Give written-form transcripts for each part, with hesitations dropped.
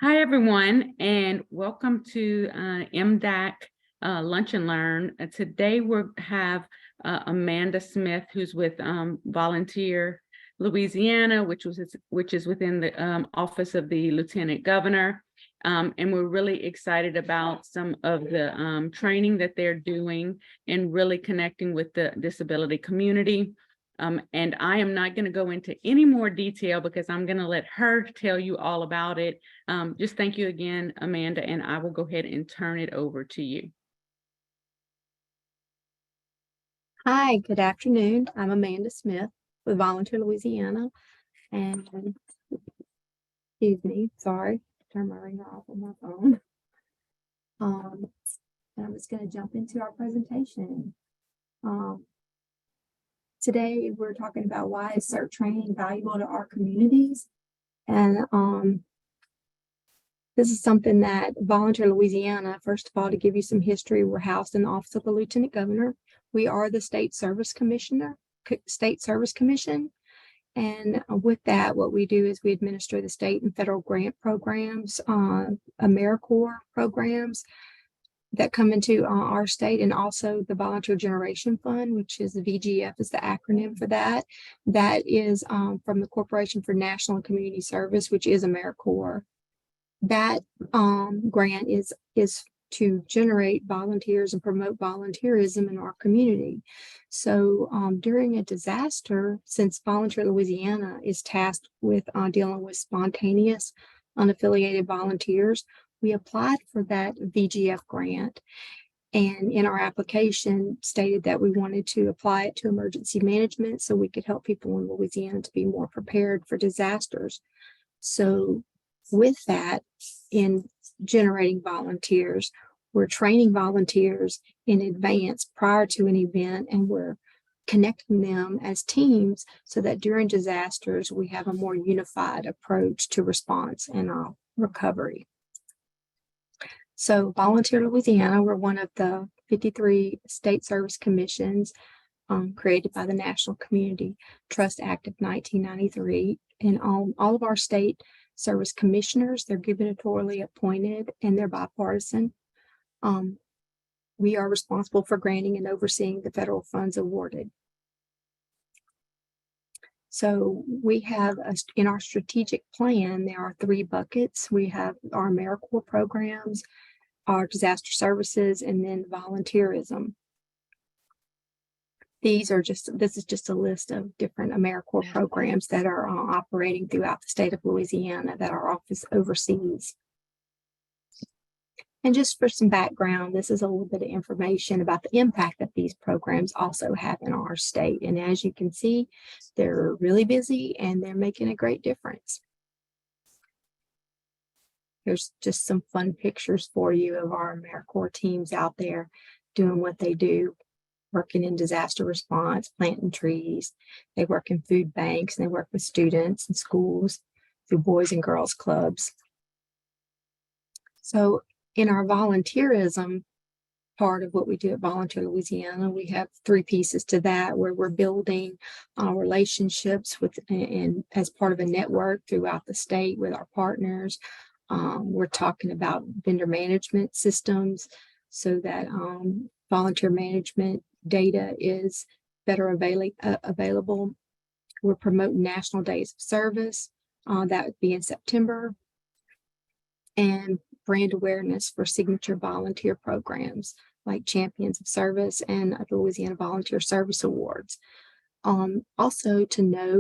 Hi, everyone, and welcome to EMDAC Lunch and Learn. Today we have Amanda Smith, who's with Volunteer Louisiana, which is within the Office of the Lieutenant Governor. And we're really excited about some of the training that they're doing and really connecting with the disability community. And I am not going to go into any more detail because I'm going to let her tell you all about it. Just thank you again, Amanda, and I will go ahead and turn it over to you. Hi, good afternoon. I'm Amanda Smith with Volunteer Louisiana. And excuse me, sorry, turn my ringer off on my phone. And I'm just going to jump into our presentation. Today we're talking about why is CERT training valuable to our communities. And this is something that Volunteer Louisiana, first of all, to give you some history, we're housed in the Office of the Lieutenant Governor. We are the State Service Commission. And with that, what we do is we administer the state and federal grant programs, AmeriCorps programs that come into our state, and also the Volunteer Generation Fund, which is the VGF is the acronym for that. That is from the Corporation for National and Community Service, which is AmeriCorps. That grant is to generate volunteers and promote volunteerism in our community. So during a disaster, since Volunteer Louisiana is tasked with dealing with spontaneous, unaffiliated volunteers, we applied for that VGF grant. And in our application stated that we wanted to apply it to emergency management so we could help people in Louisiana to be more prepared for disasters. So with that, in generating volunteers, we're training volunteers in advance prior to an event, and we're connecting them as teams so that during disasters, we have a more unified approach to response and recovery. So Volunteer Louisiana, we're one of the 53 state service commissions created by the National Community Trust Act of 1993. And all of our state service commissioners, they're gubernatorially appointed and they're bipartisan. We are responsible for granting and overseeing the federal funds awarded. So we have in our strategic plan, there are 3 buckets. We have our AmeriCorps programs, our disaster services, and then volunteerism. This is just a list of different AmeriCorps programs that are operating throughout the state of Louisiana that our office oversees. And just for some background, this is a little bit of information about the impact that these programs also have in our state. And as you can see, they're really busy and they're making a great difference. Here's just some fun pictures for you of our AmeriCorps teams out there doing what they do, working in disaster response, planting trees. They work in food banks, and they work with students and schools through Boys and Girls Clubs. So in our volunteerism part of what we do at Volunteer Louisiana, we have 3 pieces to that, where we're building relationships with and as part of a network throughout the state with our partners. We're talking about vendor management systems so that volunteer management data is better available. We're promoting National Days of Service. That would be in September. And brand awareness for signature volunteer programs like Champions of Service and the Louisiana Volunteer Service Awards. Also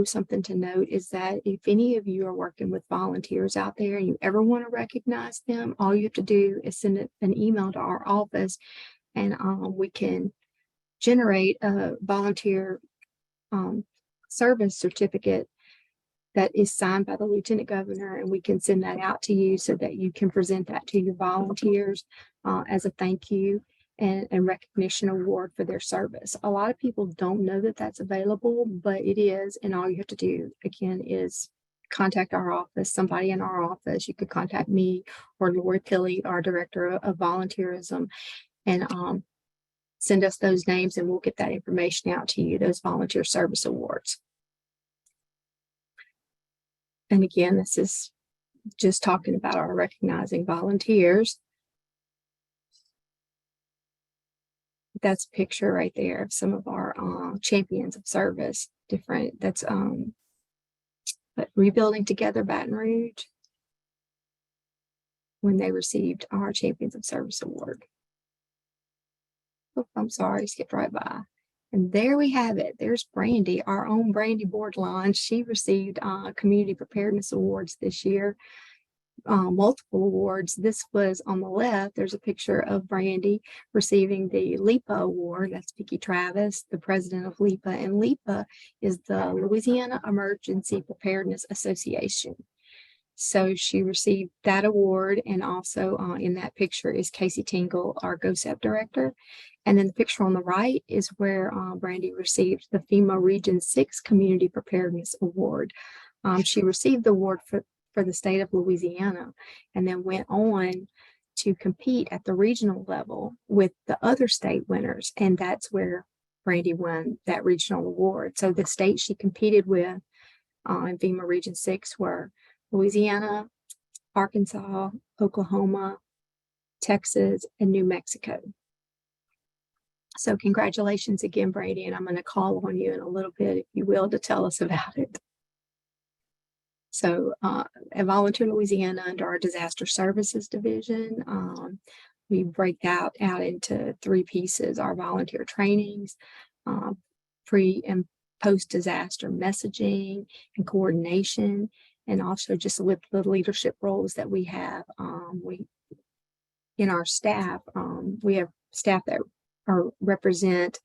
something to note is that if any of you are working with volunteers out there and you ever want to recognize them, all you have to do is send an email to our office, and we can generate a volunteer service certificate that is signed by the Lieutenant Governor, and we can send that out to you so that you can present that to your volunteers as a thank you and recognition award for their service. A lot of people don't know that that's available, but it is, and all you have to do, again, is contact our office, somebody in our office. You could contact me or Lori Pilley, our Director of Volunteerism, and send us those names, and we'll get that information out to you, those volunteer service awards. And again, this is just talking about our recognizing volunteers. That's a picture right there of some of our champions of service. Different. That's Rebuilding Together Baton Rouge, when they received our Champions of Service Award. Oh, I'm sorry, skipped right by. And there we have it. There's Brandy, our own Brandy Boardline. She received Community Preparedness Awards this year, multiple awards. This was on the left. There's a picture of Brandy receiving the LEPA Award. That's Vicki Travis, the president of LEPA. And LEPA is the Louisiana Emergency Preparedness Association. So she received that award, and also in that picture is Casey Tingle, our GOSEP director. And then the picture on the right is where Brandy received the FEMA Region 6 Community Preparedness Award. She received the award for the state of Louisiana, and then went on to compete at the regional level with the other state winners. And that's where Brandy won that regional award. So the states she competed with in FEMA Region 6 were Louisiana, Arkansas, Oklahoma, Texas, and New Mexico. So congratulations again, Brady, and I'm going to call on you in a little bit, if you will, to tell us about it. So at Volunteer Louisiana, under our Disaster Services Division, we break out into three pieces: our volunteer trainings, pre and post-disaster messaging and coordination, and also just with the leadership roles that we have. In our staff, we have staff that represent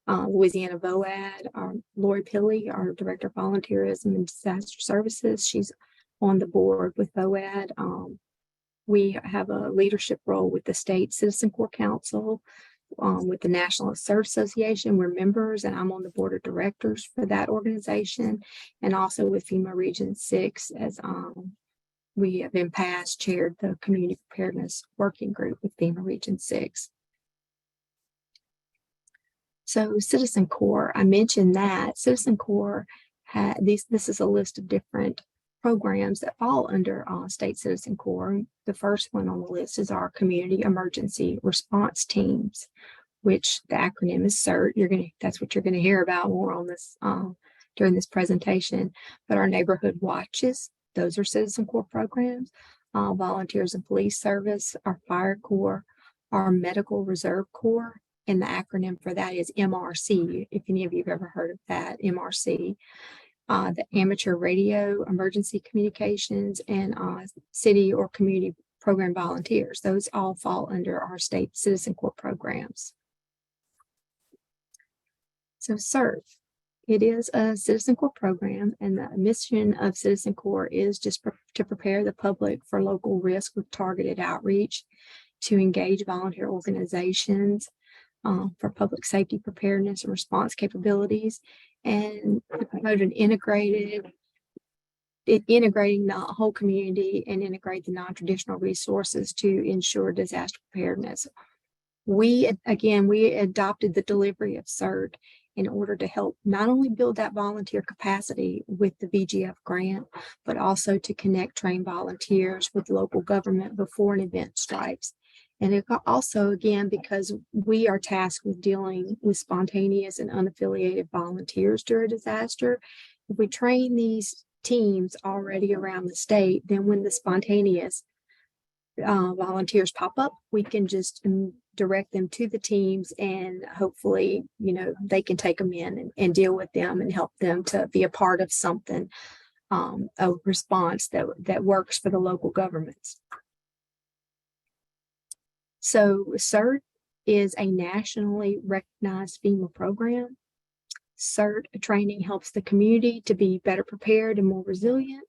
Louisiana VOAD. Lori Pilley, our Director of Volunteerism and Disaster Services, she's on the board with VOAD. We have a leadership role with the State Citizen Corps Council, with the National CERT Association. We're members, and I'm on the board of directors for that organization, and also with FEMA Region 6, as we have in past chaired the Community Preparedness Working Group with FEMA Region 6. So Citizen Corps, I mentioned that Citizen Corps this is a list of different programs that fall under State Citizen Corps. The first one on the list is our Community Emergency Response Teams, which the acronym is CERT. That's what you're going to hear about more on this during this presentation. But our Neighborhood Watches, those are Citizen Corps programs. Volunteers and Police Service, our Fire Corps, our Medical Reserve Corps, and the acronym for that is MRC, if any of you have ever heard of that, MRC. The Amateur Radio Emergency Communications, and City or Community Program Volunteers. Those all fall under our State Citizen Corps programs. So CERT, it is a Citizen Corps program, and the mission of Citizen Corps is just to prepare the public for local risk with targeted outreach, to engage volunteer organizations for public safety preparedness and response capabilities, and to promote an integrating the whole community and integrate the non-traditional resources to ensure disaster preparedness. We adopted the delivery of CERT in order to help not only build that volunteer capacity with the VGF grant, but also to connect trained volunteers with local government before an event strikes. And it also, again, because we are tasked with dealing with spontaneous and unaffiliated volunteers during a disaster, if we train these teams already around the state, then when the spontaneous volunteers pop up, we can just direct them to the teams, and hopefully, they can take them in and deal with them and help them to be a part of something, a response that works for the local governments. So CERT is a nationally recognized FEMA program. CERT training helps the community to be better prepared and more resilient,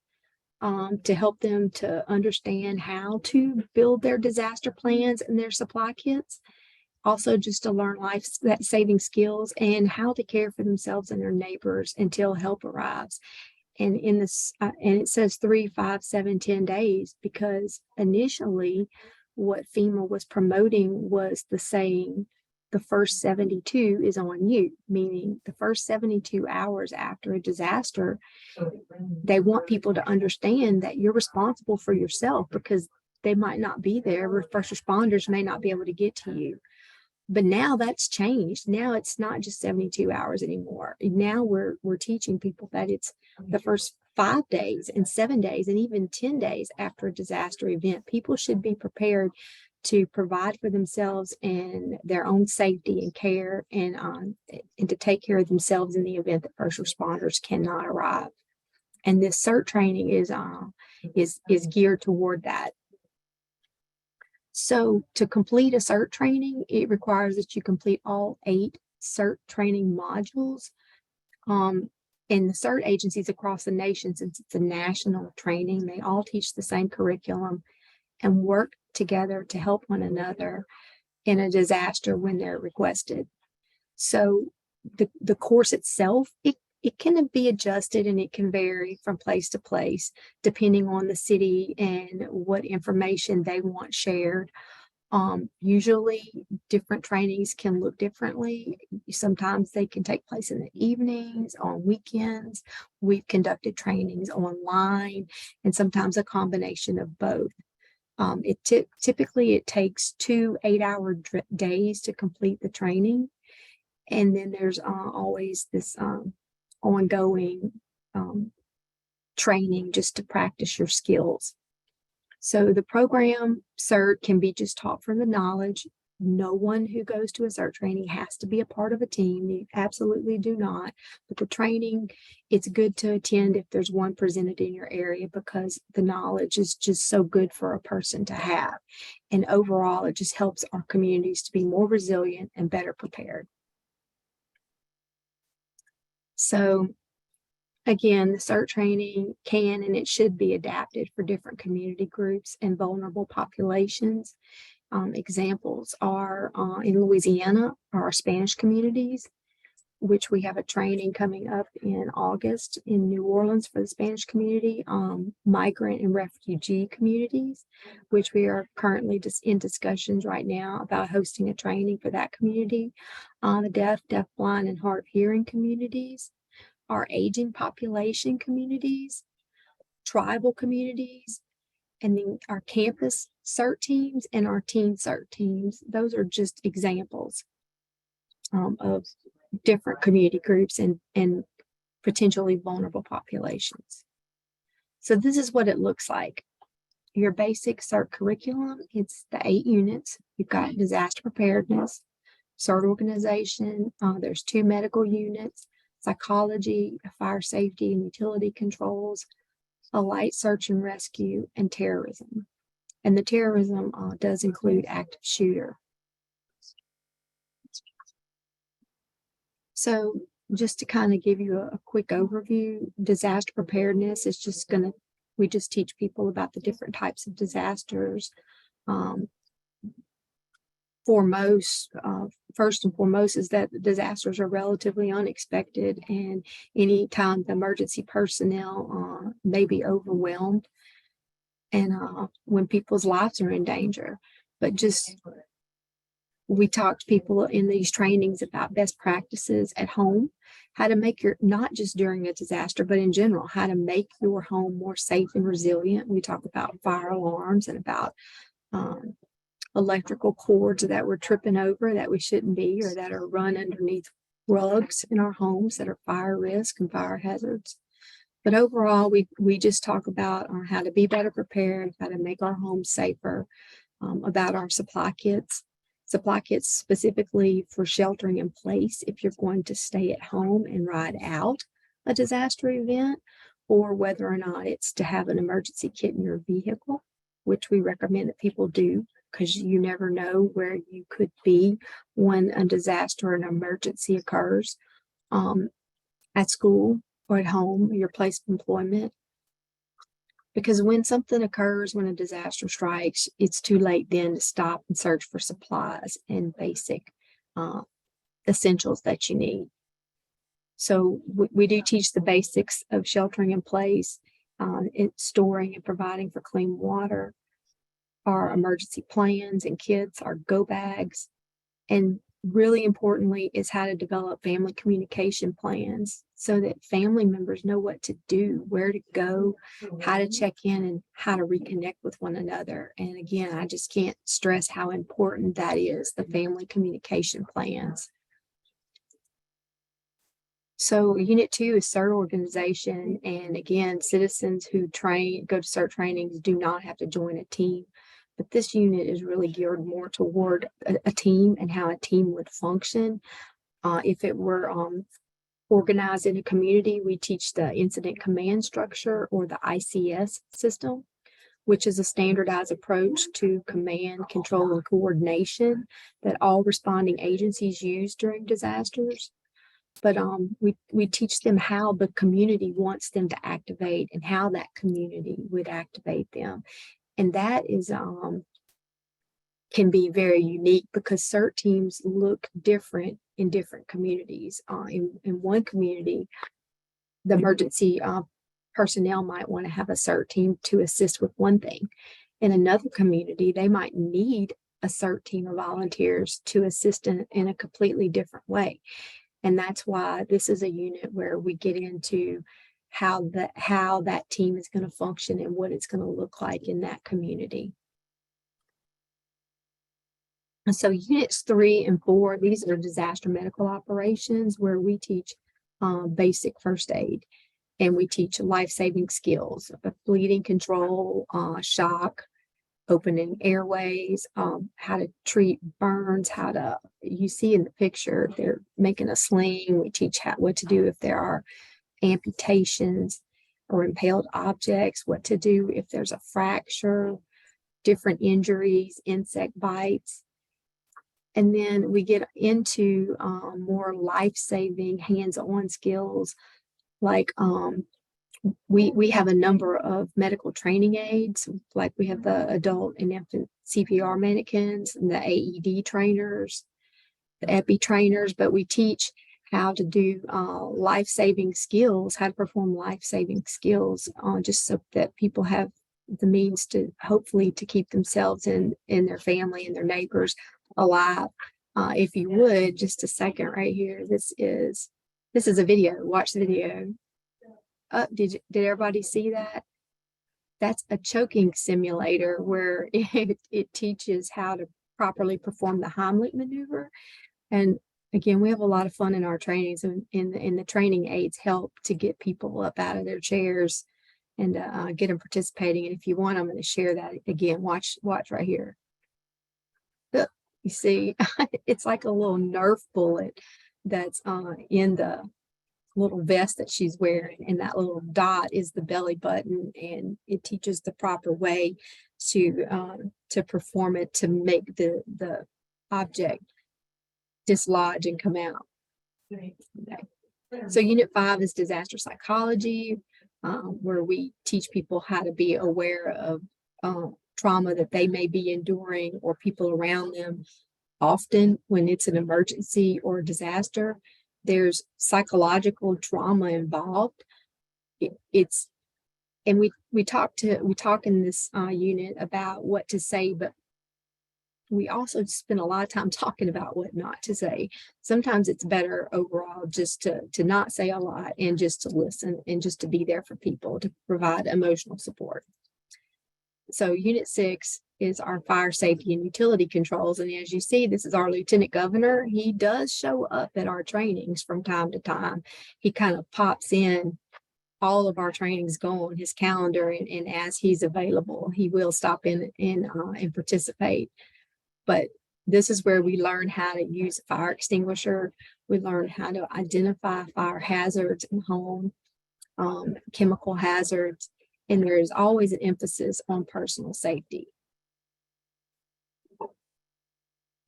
to help them to understand how to build their disaster plans and their supply kits. Also, just to learn life-saving skills and how to care for themselves and their neighbors until help arrives. And in this, and it says 3, 5, 7, 10 days, because initially what FEMA was promoting was the saying, the first 72 is on you, meaning the first 72 hours after a disaster, they want people to understand that you're responsible for yourself because they might not be there. First responders may not be able to get to you. But now that's changed. Now it's not just 72 hours anymore. Now we're teaching people that it's the first 5 days and 7 days and even 10 days after a disaster event. People should be prepared to provide for themselves and their own safety and care, and to take care of themselves in the event that first responders cannot arrive. And this CERT training is geared toward that. So to complete a CERT training, it requires that you complete all 8 CERT training modules. And the CERT agencies across the nation, since it's a national training, they all teach the same curriculum and work together to help one another in a disaster when they're requested. So the course itself, it can be adjusted and it can vary from place to place depending on the city and what information they want shared. Usually different trainings can look differently. Sometimes they can take place in the evenings, on weekends. We've conducted trainings online, and sometimes a combination of both. Typically it takes 2 8-hour days to complete the training. And then there's always this ongoing training just to practice your skills. So the program CERT can be just taught from the knowledge. No one who goes to a CERT training has to be a part of a team. You absolutely do not. But the training, it's good to attend if there's one presented in your area, because the knowledge is just so good for a person to have. And overall, it just helps our communities to be more resilient and better prepared. So again, the CERT training can and it should be adapted for different community groups and vulnerable populations. Examples are in Louisiana, our Spanish communities, which we have a training coming up in August in New Orleans for the Spanish community, migrant and refugee communities, which we are currently just in discussions right now about hosting a training for that community, the deaf, blind, and hard of hearing communities, our aging population communities, tribal communities, and then our campus CERT teams and our teen CERT teams. Those are just examples of different community groups and potentially vulnerable populations. So this is what it looks like. Your basic CERT curriculum, it's the 8 units. You've got disaster preparedness, CERT organization. There's 2 medical units, psychology, fire safety and utility controls, a light search and rescue, and terrorism. And the terrorism does include active shooter. So just to kind of give you a quick overview, disaster preparedness is just we just teach people about the different types of disasters. First and foremost is that disasters are relatively unexpected, and anytime the emergency personnel may be overwhelmed, and when people's lives are in danger. But we talk to people in these trainings about best practices at home, how to make not just during a disaster, but in general, how to make your home more safe and resilient. We talk about fire alarms and about electrical cords that we're tripping over that we shouldn't be, or that are run underneath rugs in our homes that are fire risk and fire hazards. But overall, we just talk about how to be better prepared, how to make our homes safer, about our supply kits specifically for sheltering in place if you're going to stay at home and ride out a disaster event, or whether or not it's to have an emergency kit in your vehicle, which we recommend that people do, because you never know where you could be when a disaster or an emergency occurs, at school or at home, your place of employment. Because when something occurs, when a disaster strikes, it's too late then to stop and search for supplies and basic essentials that you need. So we do teach the basics of sheltering in place, storing and providing for clean water, our emergency plans and kits, our go bags, and really importantly is how to develop family communication plans so that family members know what to do, where to go, how to check in, and how to reconnect with one another. And again, I just can't stress how important that is, the family communication plans. So Unit 2 is CERT organization. And again, citizens who go to CERT trainings do not have to join a team. But this unit is really geared more toward a team and how a team would function. If it were organized in a community, we teach the incident command structure, or the ICS system, which is a standardized approach to command, control, and coordination that all responding agencies use during disasters. But we teach them how the community wants them to activate and how that community would activate them. And that is can be very unique because CERT teams look different in different communities. In one community, the emergency personnel might want to have a CERT team to assist with one thing. In another community, they might need a CERT team of volunteers to assist in a completely different way. And that's why this is a unit where we get into how that team is going to function and what it's going to look like in that community. And so units 3 and 4, these are disaster medical operations where we teach basic first aid, and we teach life-saving skills, bleeding control, shock, opening airways, how to treat burns, you see in the picture, they're making a sling. We teach what to do if there are amputations or impaled objects, what to do if there's a fracture, different injuries, insect bites. And then we get into more life-saving hands-on skills, like we have a number of medical training aids, like we have the adult and infant CPR mannequins and the AED trainers, the epi trainers, but we teach how to do life-saving skills, how to perform life-saving skills, just so that people have the means to hopefully to keep themselves and their family and their neighbors alive. If you would, just a second right here. This is a video. Watch the video. Did everybody see that? That's a choking simulator where it teaches how to properly perform the Heimlich maneuver. And again, we have a lot of fun in our trainings, and the training aids help to get people up out of their chairs and get them participating. And if you want, I'm going to share that again. Watch right here. Look, you see, it's like a little Nerf bullet that's in the little vest that she's wearing, and that little dot is the belly button, and it teaches the proper way to perform it to make the object dislodge and come out. Okay. So unit 5 is disaster psychology, where we teach people how to be aware of trauma that they may be enduring or people around them. Often when it's an emergency or a disaster, there's psychological trauma involved. And we talk in this unit about what to say, but we also spend a lot of time talking about what not to say. Sometimes it's better overall just to not say a lot and just to listen and just to be there for people, to provide emotional support. So unit 6 is our fire safety and utility controls. And as you see, this is our lieutenant governor. He does show up at our trainings from time to time. He kind of pops in. All of our trainings go on his calendar, and as he's available, he will stop in and participate. But this is where we learn how to use a fire extinguisher. We learn how to identify fire hazards in home, chemical hazards, and there is always an emphasis on personal safety.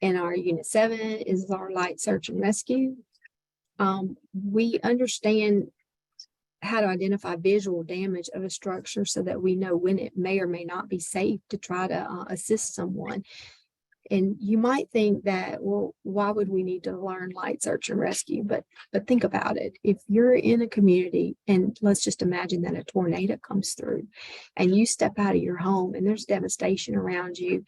And our unit 7 is our light search and rescue. We understand how to identify visual damage of a structure so that we know when it may or may not be safe to try to assist someone. And you might think that, well, why would we need to learn light search and rescue? But think about it. If you're in a community, and let's just imagine that a tornado comes through and you step out of your home and there's devastation around you,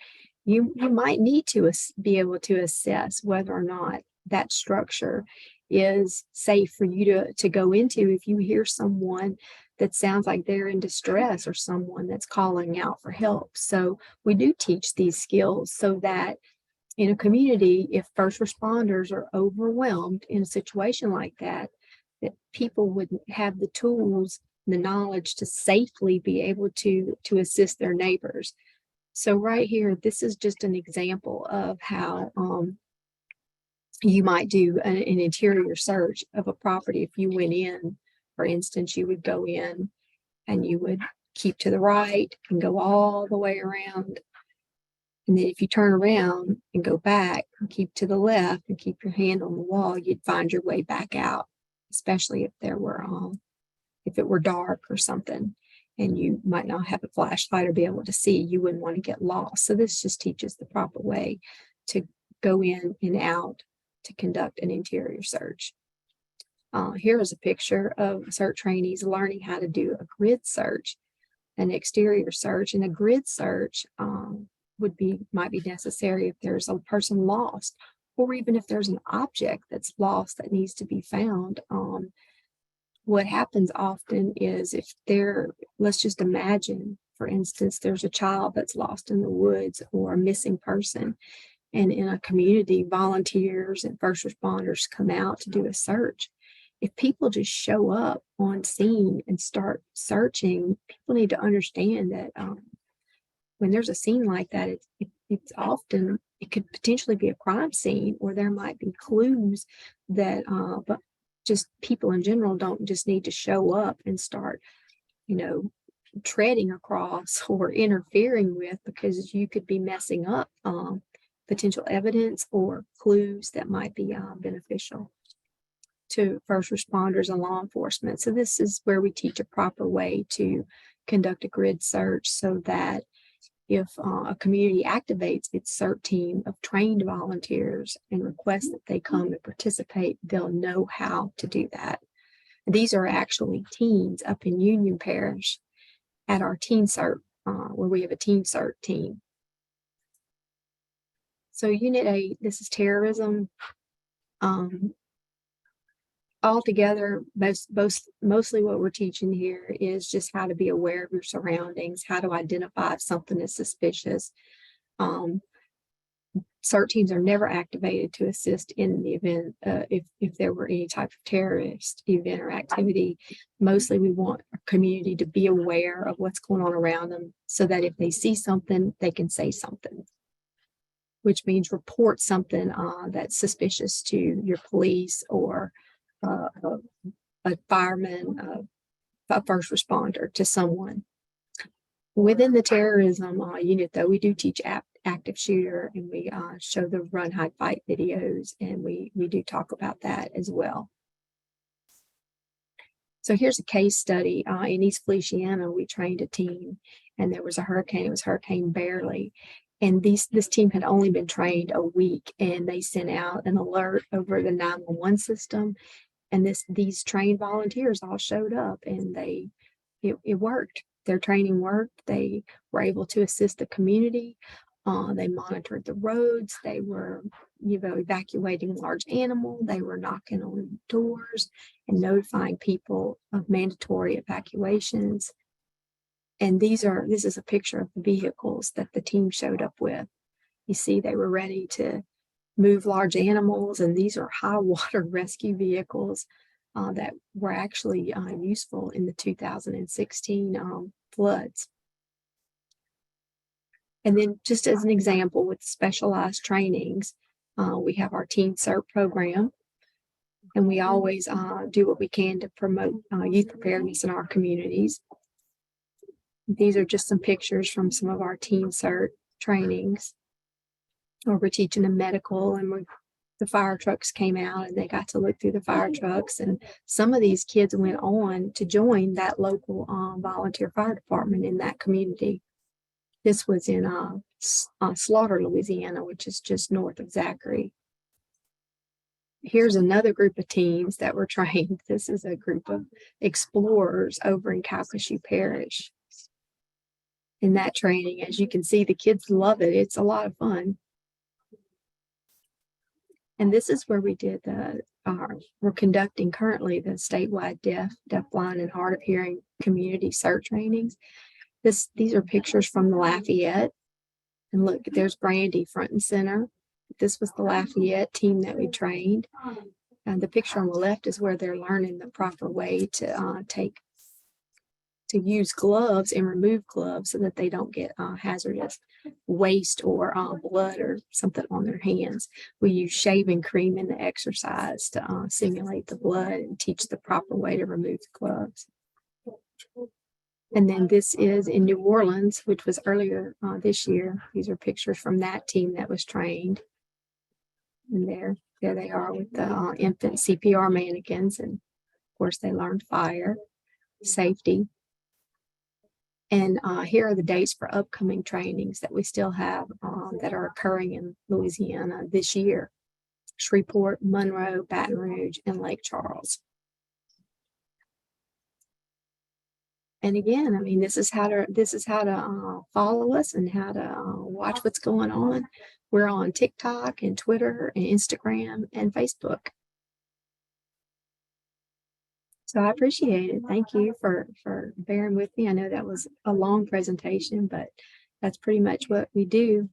you might need to be able to assess whether or not that structure is safe for you to go into if you hear someone that sounds like they're in distress or someone that's calling out for help. So we do teach these skills so that in a community, if first responders are overwhelmed in a situation like that, that people would have the tools, the knowledge to safely be able to assist their neighbors. So right here, this is just an example of how you might do an interior search of a property. If you went in, for instance, you would go in and you would keep to the right and go all the way around. And then if you turn around and go back and keep to the left and keep your hand on the wall, you'd find your way back out, especially if there were if it were dark or something and you might not have a flashlight or be able to see, you wouldn't want to get lost. So this just teaches the proper way to go in and out to conduct an interior search. Here is a picture of CERT trainees learning how to do a grid search, an exterior search, and a grid search might be necessary if there's a person lost, or even if there's an object that's lost that needs to be found. What happens often is let's just imagine, for instance, there's a child that's lost in the woods or a missing person. And in a community, volunteers and first responders come out to do a search. If people just show up on scene and start searching, people need to understand that when there's a scene like that, it's often, it could potentially be a crime scene, or there might be clues that, but just people in general don't just need to show up and start, treading across or interfering with, because you could be messing up potential evidence or clues that might be beneficial to first responders and law enforcement. So this is where we teach a proper way to conduct a grid search, so that if a community activates its CERT team of trained volunteers and requests that they come and participate, they'll know how to do that. These are actually teams up in Union Parish at our teen CERT, where we have a teen CERT team. So Unit 8, this is terrorism. Altogether, mostly what we're teaching here is just how to be aware of your surroundings, how to identify if something is suspicious. CERT teams are never activated to assist in the event if there were any type of terrorist event or activity. Mostly we want a community to be aware of what's going on around them, so that if they see something, they can say something, which means report something that's suspicious to your police or a fireman, a first responder, to someone. Within the terrorism unit, though, we do teach active shooter, and we show the run, hide, fight videos, and we do talk about that as well. So here's a case study. In East Feliciana, we trained a team, and there was a hurricane. It was Hurricane Barely. And this team had only been trained a week, and they sent out an alert over the 911 system. And these trained volunteers all showed up, and it worked. Their training worked. They were able to assist the community. They monitored the roads. They were, evacuating large animal. They were knocking on doors and notifying people of mandatory evacuations. And this is a picture of the vehicles that the team showed up with. You see, they were ready to move large animals, and these are high water rescue vehicles that were actually useful in the 2016 floods. And then, just as an example, with specialized trainings, we have our Teen CERT program, and we always do what we can to promote youth preparedness in our communities. These are just some pictures from some of our Teen CERT trainings, where we're teaching them medical, and the fire trucks came out and they got to look through the fire trucks. And some of these kids went on to join that local volunteer fire department in that community. This was in Slaughter, Louisiana, which is just north of Zachary. Here's another group of teens that were trained. This is a group of explorers over in Calcasieu Parish. in that training. As you can see, the kids love it. It's a lot of fun. And this is where we did we're conducting currently the statewide deaf, blind, and hard of hearing community CERT trainings. These are pictures from the Lafayette. And look, there's Brandy front and center. This was the Lafayette team that we trained. And the picture on the left is where they're learning the proper way to use gloves and remove gloves so that they don't get hazardous waste or blood or something on their hands. We use shaving cream in the exercise to simulate the blood and teach the proper way to remove the gloves. And then this is in New Orleans, which was earlier this year. These are pictures from that team that was trained. And there they are with the infant CPR mannequins. And of course, they learned fire, safety. And here are the dates for upcoming trainings that we still have that are occurring in Louisiana this year: Shreveport, Monroe, Baton Rouge, and Lake Charles. And again, I mean, this is how to follow us and how to watch what's going on. We're on TikTok and Twitter and Instagram and Facebook. So I appreciate it. Thank you for bearing with me. I know that was a long presentation, but that's pretty much what we do.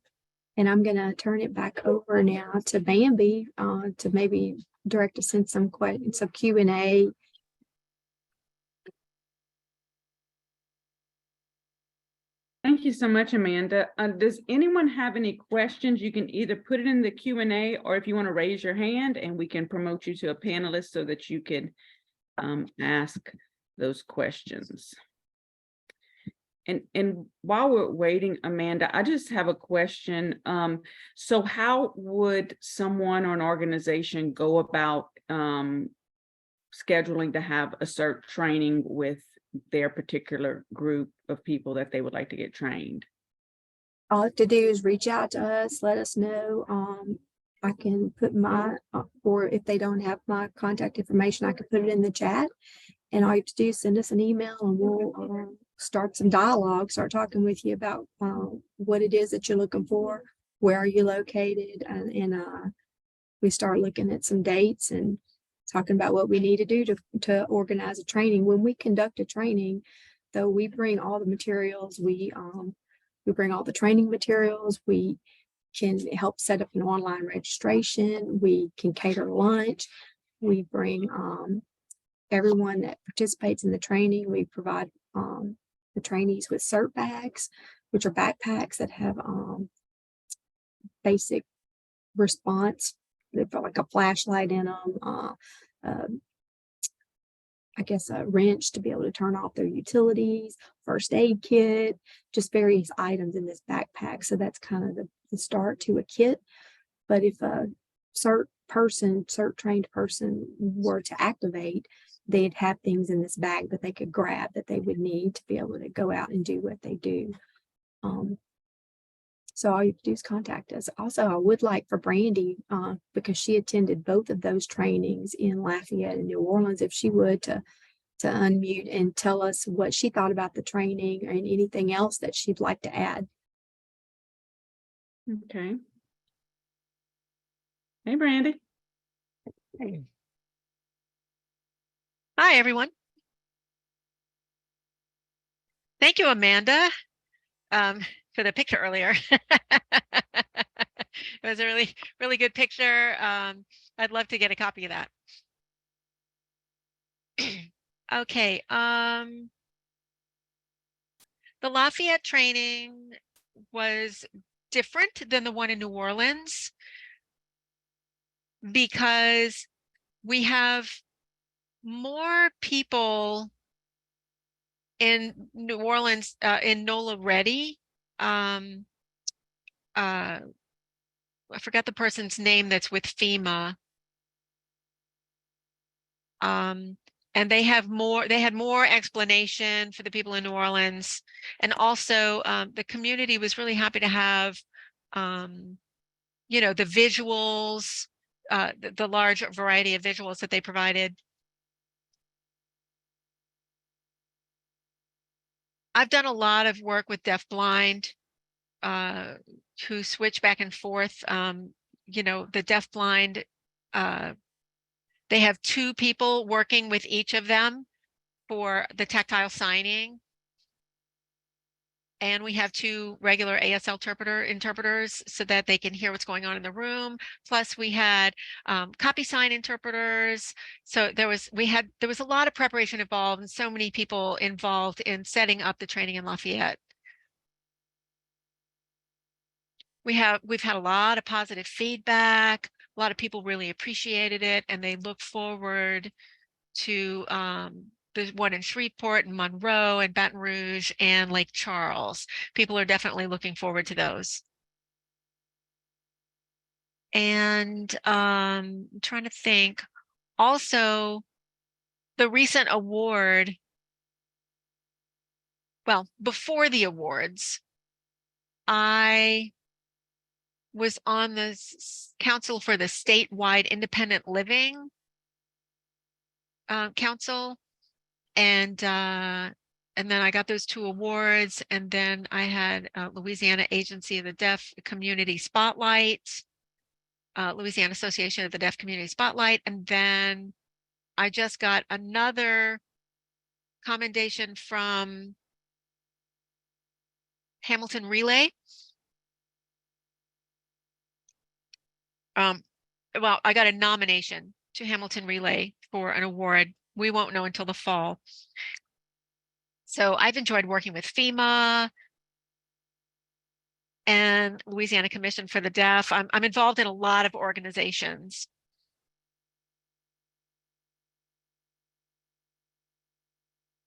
And I'm going to turn it back over now to Bambi to maybe direct us in some questions, some Q&A. Thank you so much, Amanda. Does anyone have any questions? You can either put it in the Q&A, or if you want to raise your hand and we can promote you to a panelist so that you can ask those questions. And while we're waiting, Amanda, I just have a question. So how would someone or an organization go about scheduling to have a CERT training with their particular group of people that they would like to get trained? All I have to do is reach out to us, let us know. I can put my, or if they don't have my contact information, I can put it in the chat. And all you have to do is send us an email and we'll start some dialogue, start talking with you about what it is that you're looking for, where are you located, and we start looking at some dates and talking about what we need to do to organize a training. When we conduct a training, though, we bring all the materials, we bring all the training materials, we can help set up an online registration, we can cater lunch, we bring everyone that participates in the training. We provide the trainees with CERT bags, which are backpacks that have basic response. They've got like a flashlight in them, I guess a wrench to be able to turn off their utilities, first aid kit, just various items in this backpack. So that's kind of the start to a kit. But if a CERT trained person were to activate, they'd have things in this bag that they could grab that they would need to be able to go out and do what they do. So all you have to do is contact us. Also, I would like for Brandy, because she attended both of those trainings in Lafayette and New Orleans, if she would to unmute and tell us what she thought about the training and anything else that she'd like to add. Okay. Hey, Brandy. Hey. Hi, everyone. Thank you, Amanda, for the picture earlier. It was a really, really good picture. I'd love to get a copy of that. Okay. The Lafayette training was different than the one in New Orleans because we have more people in New Orleans, in NOLA Ready. I forgot the person's name that's with FEMA. And they had more explanation for the people in New Orleans. And also the community was really happy to have, you know, the visuals, the large variety of visuals that they provided. I've done a lot of work with deafblind who switch back and forth. The deafblind, they have 2 people working with each of them for the tactile signing. And we have 2 regular ASL interpreters so that they can hear what's going on in the room. Plus we had copy sign interpreters. So there was a lot of preparation involved and so many people involved in setting up the training in Lafayette. We've had a lot of positive feedback. A lot of people really appreciated it, and they look forward to the one in Shreveport and Monroe and Baton Rouge and Lake Charles. People are definitely looking forward to those. And I'm trying to think. Also, the recent award, well, before the awards, I was on the council for the statewide independent living council, and then I got those 2 awards, and then I had Louisiana Agency of the Deaf Community Spotlight, Louisiana Association of the Deaf Community Spotlight, and then I just got another commendation from Hamilton Relay. Well, I got a nomination to Hamilton Relay for an award. We won't know until the fall. So I've enjoyed working with FEMA and Louisiana Commission for the Deaf. I'm involved in a lot of organizations.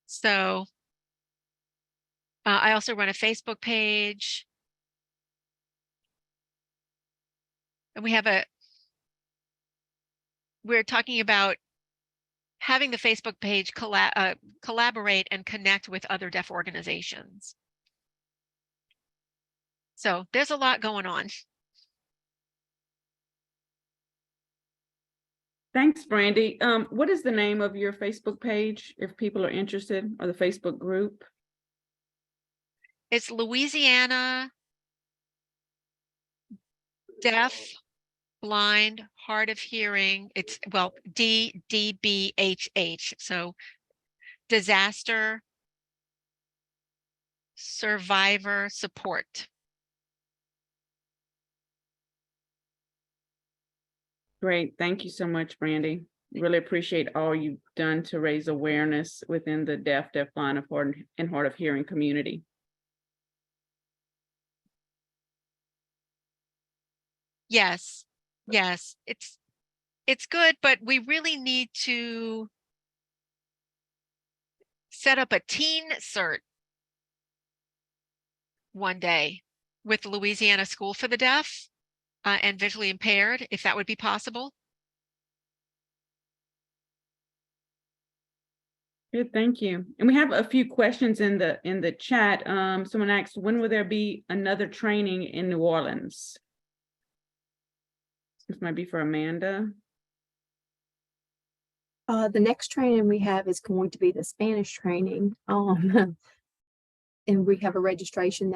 So I also run a Facebook page. And we're talking about having the Facebook page collaborate and connect with other deaf organizations. So there's a lot going on. Thanks, Brandy. What is the name of your Facebook page if people are interested, or the Facebook group? It's Louisiana Deaf, Blind, Hard of Hearing. It's, well, DDBHH. So Disaster Survivor Support. Great. Thank you so much, Brandy. Really appreciate all you've done to raise awareness within the deaf, blind, and hard of hearing community. Yes, it's good, but we really need to set up a teen CERT one day with the Louisiana School for the Deaf and Visually Impaired, if that would be possible. Good, thank you. And we have a few questions in the chat. Someone asked, when will there be another training in New Orleans? This might be for Amanda. The next training we have is going to be the Spanish training. And we have a registration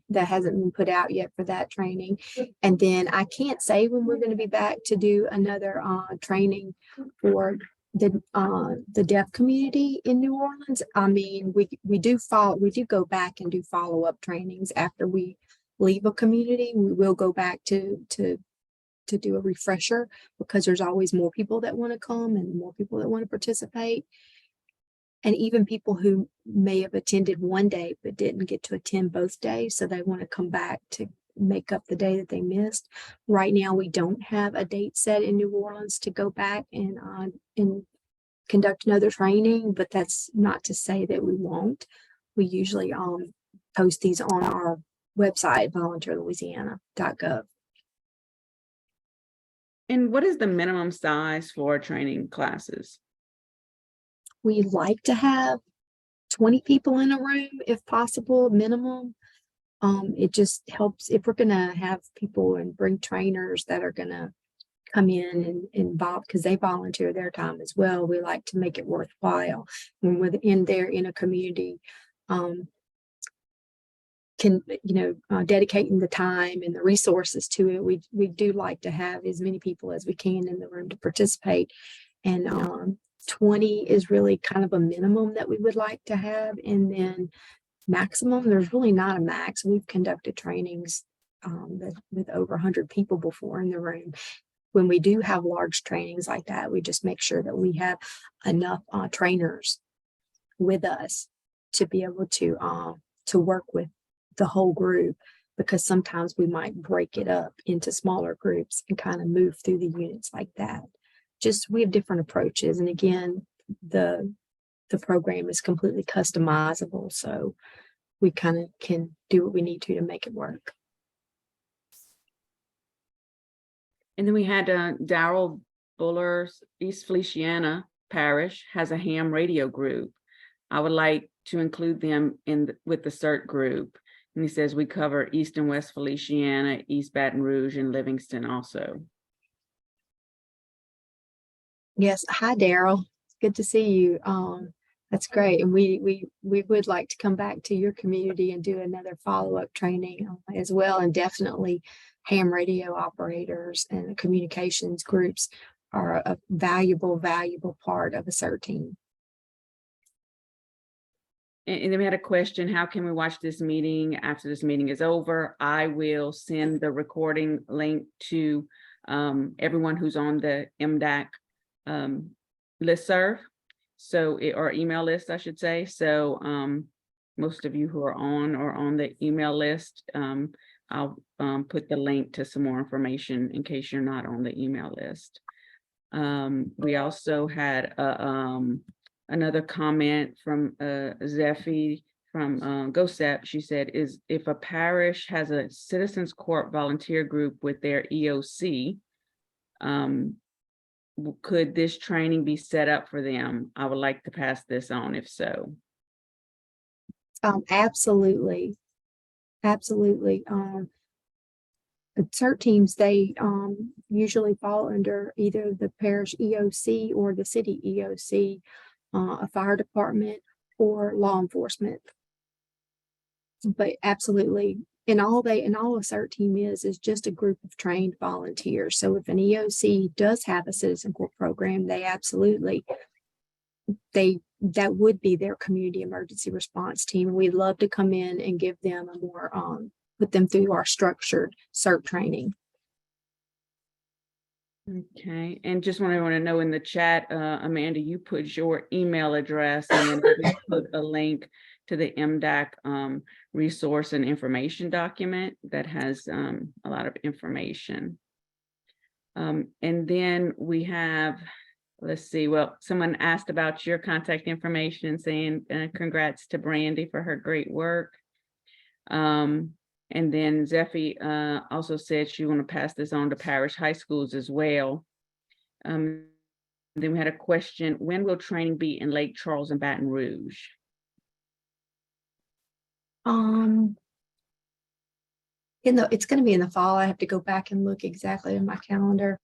that hasn't been put out yet for that training. And then I can't say when we're going to be back to do another training for the deaf community in New Orleans. I mean, we do go back and do follow-up trainings after we leave a community. We will go back to do a refresher, because there's always more people that want to come and more people that want to participate. And even people who may have attended one day but didn't get to attend both days, so they want to come back to make up the day that they missed. Right now, we don't have a date set in New Orleans to go back and conduct another training, but that's not to say that we won't. We usually post these on our website, volunteerlouisiana.gov. And what is the minimum size for training classes? We like to have 20 people in a room, if possible, minimum. It just helps if we're going to have people and bring trainers that are going to come in and involve, because they volunteer their time as well. We like to make it worthwhile when we're in there in a community. dedicating the time and the resources to it. We do like to have as many people as we can in the room to participate. And 20 is really kind of a minimum that we would like to have. And then maximum, there's really not a max. We've conducted trainings with over 100 people before in the room. When we do have large trainings like that, we just make sure that we have enough trainers with us to be able to work with the whole group, because sometimes we might break it up into smaller groups and kind of move through the units like that. Just we have different approaches. And again, the program is completely customizable. So we kind of can do what we need to make it work. And then we had Darrell Buller's East Feliciana Parish has a ham radio group. I would like to include them with the CERT group. And he says we cover East and West Feliciana, East Baton Rouge, and Livingston also. Yes. Hi, Darrell. Good to see you. That's great. And we would like to come back to your community and do another follow-up training as well. And definitely ham radio operators and the communications groups are a valuable part of a CERT team. And then we had a question, how can we watch this meeting after this meeting is over? I will send the recording link to everyone who's on the EMDAC listserv, or email list, I should say. So most of you who are on the email list, I'll put the link to some more information in case you're not on the email list. We also had another comment from Zephy from GOSEP. She said, if a parish has a citizens court volunteer group with their EOC, could this training be set up for them? I would like to pass this on if so. Absolutely. Absolutely. The CERT teams, they usually fall under either the parish EOC or the city EOC, a fire department or law enforcement. But absolutely, and all a CERT team is just a group of trained volunteers. So if an EOC does have a citizen court program, they absolutely, that would be their community emergency response team. We'd love to come in and give them a more put them through our structured CERT training. Okay, and just want everyone to know in the chat, Amanda, you put your email address and then we put a link to the EMDAC resource and information document that has a lot of information. And then we have, let's see, well, someone asked about your contact information, saying congrats to Brandy for her great work. And then Zephy also said she want to pass this on to parish high schools as well. Then we had a question, when will training be in Lake Charles and Baton Rouge? It's going to be in the fall. I have to go back and look exactly in my calendar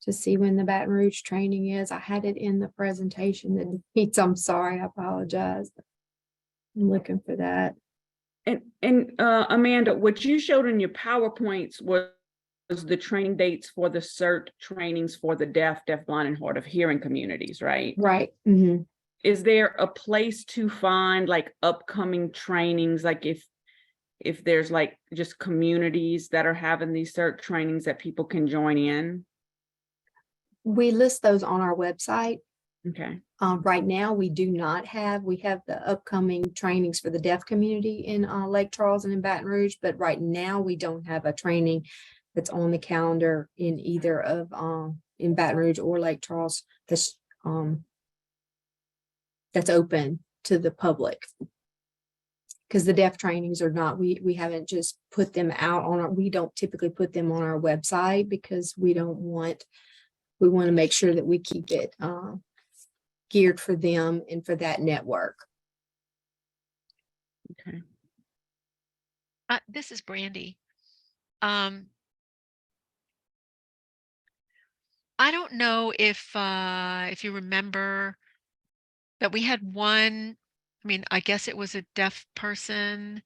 to see when the Baton Rouge training is. I had it in the presentation that Pete's. I'm sorry, I apologize. I'm looking for that. And Amanda, what you showed in your PowerPoints was the training dates for the CERT trainings for the deaf, blind, and hard of hearing communities, right? Right. Mm-hmm. Is there a place to find like upcoming trainings, like if there's like just communities that are having these CERT trainings that people can join in? We list those on our website. Okay. Right now, we have the upcoming trainings for the deaf community in Lake Charles and in Baton Rouge, but right now we don't have a training that's on the calendar in either of in Baton Rouge or Lake Charles that's open to the public. Because the deaf trainings are not, we haven't just put them out we don't typically put them on our website because we want to make sure that we keep it geared for them and for that network. Okay. This is Brandy. I don't know if you remember that we had one, I mean, I guess it was a deaf person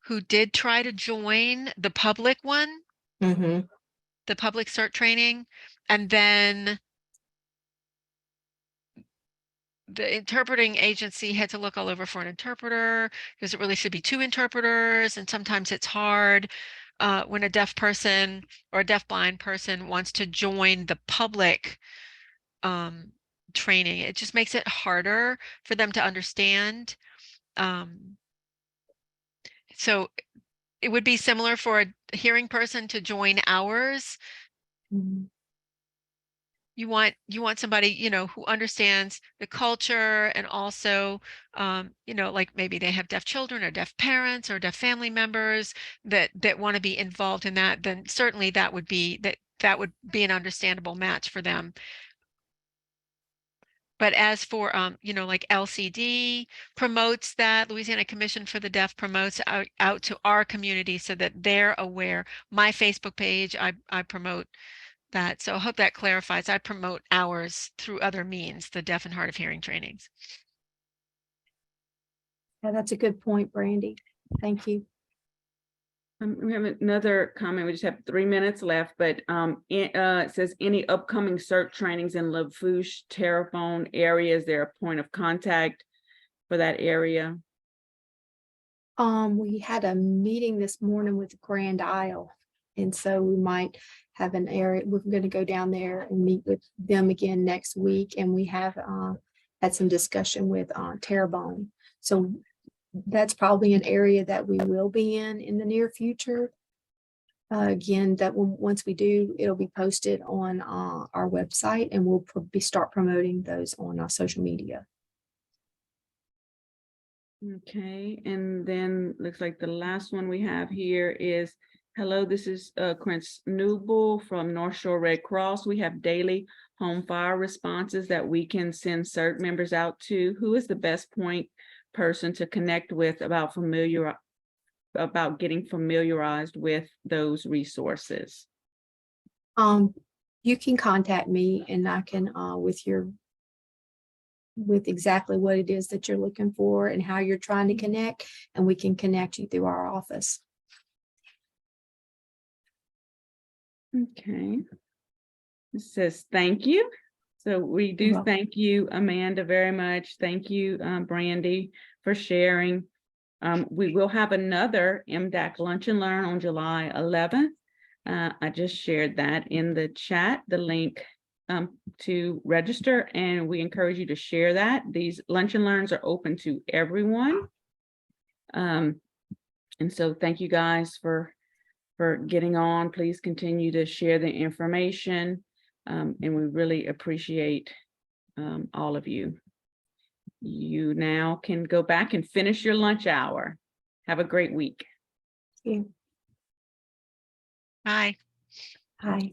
who did try to join the public one, Mhm. the public CERT training, and then the interpreting agency had to look all over for an interpreter because it really should be 2 interpreters, and sometimes it's hard when a deaf person or a deaf-blind person wants to join the public training. It just makes it harder for them to understand. So it would be similar for a hearing person to join ours. Mhm. You want somebody, you know, who understands the culture, and also you know, like maybe they have deaf children or deaf parents or deaf family members that want to be involved in that. Then certainly that would be an understandable match for them. But as for you know, like LCD promotes that, Louisiana Commission for the Deaf promotes out to our community so that they're aware. My Facebook page, I promote that. So I hope that clarifies. I promote ours through other means, the deaf and hard of hearing trainings. Yeah, that's a good point, Brandy. Thank you. We have another comment. We just have 3 minutes left, but it says any upcoming CERT trainings in Lafourche, Terrebonne area. Is there a point of contact for that area? We had a meeting this morning with Grand Isle, and so we might have an area. We're going to go down there and meet with them again next week, and we have had some discussion with Terrebonne. So that's probably an area that we will be in the near future. Again, that once we do, it'll be posted on our website, and we'll start promoting those on social media. Okay, and then looks like the last one we have here is, hello, this is Chris Newble from North Shore Red Cross. We have daily home fire responses that we can send CERT members out to. Who is the best point person to connect with about getting familiarized with those resources? You can contact me, and I can with exactly what it is that you're looking for and how you're trying to connect, and we can connect you through our office. Okay. It says thank you. So we do thank you, Amanda, very much. Thank you, Brandy, for sharing. We will have another EMDAC Lunch and Learn on July 11th. I just shared that in the chat, the link to register, and we encourage you to share that. These Lunch and Learns are open to everyone. And so thank you guys for getting on. Please continue to share the information. And we really appreciate all of you. You now can go back and finish your lunch hour. Have a great week. Thank you. Bye. Hi.